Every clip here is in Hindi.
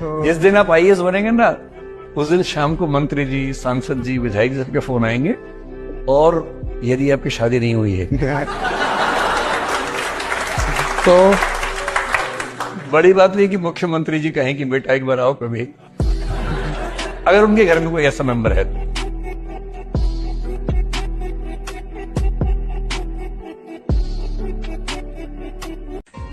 जिस दिन आप आईएएस बनेंगे ना, उस दिन शाम को मंत्री जी, सांसद जी, विधायक जी सबके फोन आएंगे, और यदि आपकी शादी नहीं हुई है तो बड़ी बात नहीं कि मुख्यमंत्री जी कहें कि बेटा एक बार आओ कभी, अगर उनके घर में कोई ऐसा मेंबर है।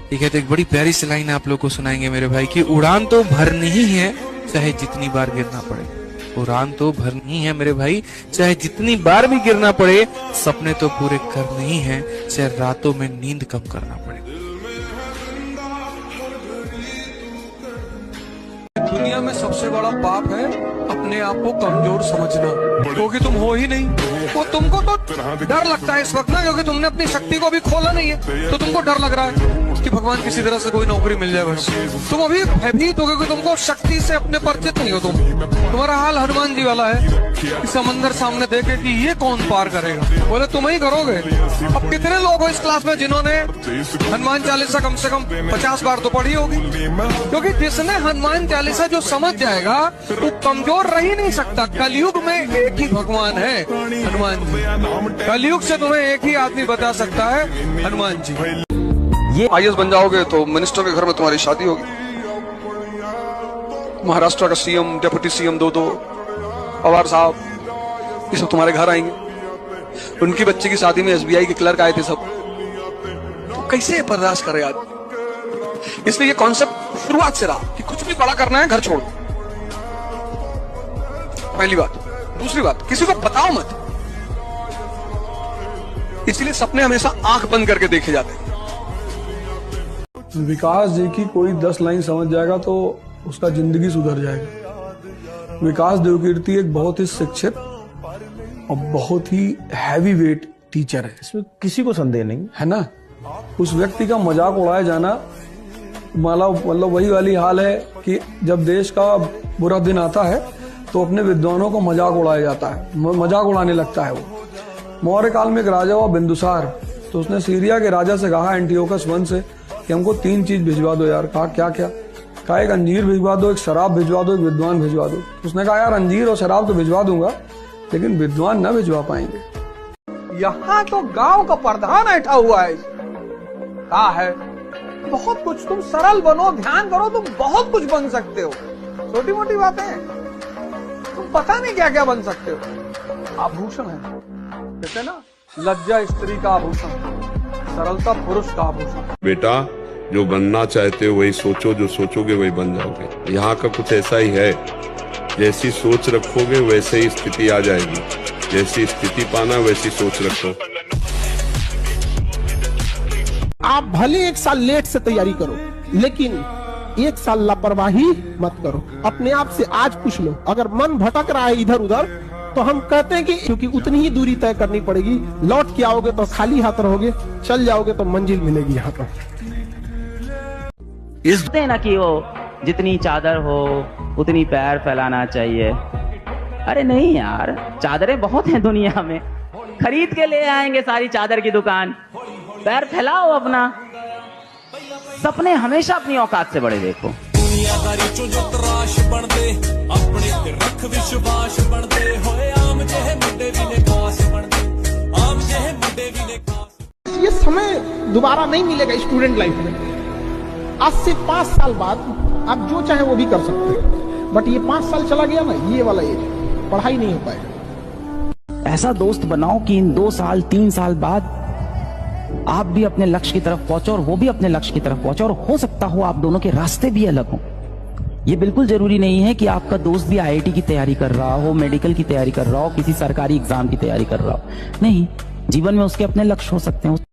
ठीक है, तो एक बड़ी प्यारी सी लाइन आप लोग को सुनाएंगे मेरे भाई की उड़ान तो भरनी ही है चाहे जितनी बार गिरना पड़े। उड़ान तो भरनी है मेरे भाई, चाहे जितनी बार भी गिरना पड़े। सपने तो पूरे करने ही हैं, चाहे रातों में नींद कम करना पड़े। दुनिया में सबसे बड़ा पाप है अपने आप को कमजोर समझना, क्योंकि तुम हो ही नहीं। वो तुमको तो डर लगता है इस वक्त ना, क्योंकि तुमने अपनी शक्ति को अभी खोला नहीं है, तो तुमको डर लग रहा है कि भगवान किसी तरह से कोई नौकरी मिल जाए। बस तुम अभी भयभीत हो, क्योंकि तुमको शक्ति से अपने परिचित नहीं हो। तुम्हारा हाल हनुमान जी वाला है कि समंदर सामने देखे कि ये कौन पार करेगा, बोले तुम ही करोगे। अब कितने लोग हो इस क्लास में जिन्होंने हनुमान चालीसा कम से कम 50 बार तो पढ़ी होगी, क्योंकि जिसने हनुमान चालीसा जो समझ जाएगा वो कमजोर रह ही नहीं सकता। कलयुग में एक ही भगवान है, हनुमान जी। कलयुग से तुम्हें एक ही आदमी बता सकता है, हनुमान जी। ये आईएएस बन जाओगे तो मिनिस्टर के घर में तुम्हारी शादी होगी। महाराष्ट्र का सीएम, डिप्टी सीएम, दो पवार साहब, ये सब तुम्हारे घर आएंगे। उनकी बच्चे की शादी में एसबीआई के क्लर्क आए थे सब। तो कैसे बर्दाश्त करे आज? इसलिए ये कॉन्सेप्ट शुरुआत से रहा कि कुछ भी बड़ा करना है घर छोड़। पहली बात। दूसरी बात, किसी को बताओ मत। इसलिए सपने हमेशा आंख बंद करके देखे जाते हैं। विकास जी की कोई 10 लाइन समझ जाएगा तो उसका जिंदगी सुधर जाएगी। विकास देवकीर्ति एक बहुत ही शिक्षित और बहुत ही हैवी वेट टीचर है, इसमें किसी को संदेह नहीं है ना। उस व्यक्ति का मजाक उड़ाया जाना मतलब वही वाली हाल है कि जब देश का बुरा दिन आता है तो अपने विद्वानों को मजाक उड़ाया जाता है, मजाक उड़ाने लगता है वो। मौर्य काल में एक राजा हुआ बिंदुसार, तो उसने सीरिया के राजा से कहा एंटियोकस वन से कि हमको 3 चीज भिजवा दो यार। कहा क्या क्या? कहा एक अंजीर भिजवा दो, एक शराब भिजवा दो, एक विद्वान भिजवा दो। उसने कहा यार अंजीर और शराब तो भिजवा दूंगा, लेकिन विद्वान न भिजवा पाएंगे। यहाँ तो गांव का प्रधान बैठा हुआ है, कहा है बहुत कुछ, तुम सरल बनो, ध्यान करो, तुम बहुत कुछ बन सकते हो। छोटी मोटी बातें तुम पता नहीं क्या क्या बन सकते हो। आभूषण है, कहते ना, लज्जा स्त्री का आभूषण, सरलता पुरुष का आभूषण। बेटा जो बनना चाहते हो वही सोचो, जो सोचोगे वही बन जाओगे। यहाँ का कुछ ऐसा ही है, जैसी सोच रखोगे वैसे ही स्थिति आ जाएगी। जैसी स्थिति पाना वैसी सोच रखो। आप भले 1 साल लेट से तैयारी करो, लेकिन 1 साल लापरवाही मत करो। अपने आप से आज पूछ लो, अगर मन भटक रहा है इधर उधर, तो हम कहते हैं कि क्योंकि उतनी ही दूरी तय करनी पड़ेगी। लौट के आओगे तो खाली हाथ रहोगे, चल जाओगे तो मंजिल मिलेगी यहाँ पर। इस ना कि वो जितनी चादर हो उतनी पैर फैलाना चाहिए। अरे नहीं यार, चादरें बहुत हैं दुनिया में, खरीद के ले आएंगे सारी चादर की दुकान। पैर फैलाओ अपना, सपने हमेशा अपनी औकात से बड़े देखो। दुनियादारी चो जो तराश बनते, अपने ते रख विश्वास बनते होए, आम जेहे मुंडे भी ने खास बनते, आम जेहे मुंडे भी ने खास। ये समय दोबारा नहीं मिलेगा स्टूडेंट लाइफ में। आज से 5 साल बाद आप जो चाहे वो भी कर सकते हैं, बट ये 5 साल चला गया ना, ये वाला एज पढ़ाई नहीं हो पाएगा। ऐसा दोस्त बनाओ कि इन 2 साल 3 साल बाद आप भी अपने लक्ष्य की तरफ पहुंचो और वो भी अपने लक्ष्य की तरफ पहुंचो, और हो सकता हो आप दोनों के रास्ते भी अलग हों। ये बिल्कुल जरूरी नहीं है कि आपका दोस्त भी आईआईटी की तैयारी कर रहा हो, मेडिकल की तैयारी कर रहा हो, किसी सरकारी एग्जाम की तैयारी कर रहा हो। नहीं, जीवन में उसके अपने लक्ष्य हो सकते हैं।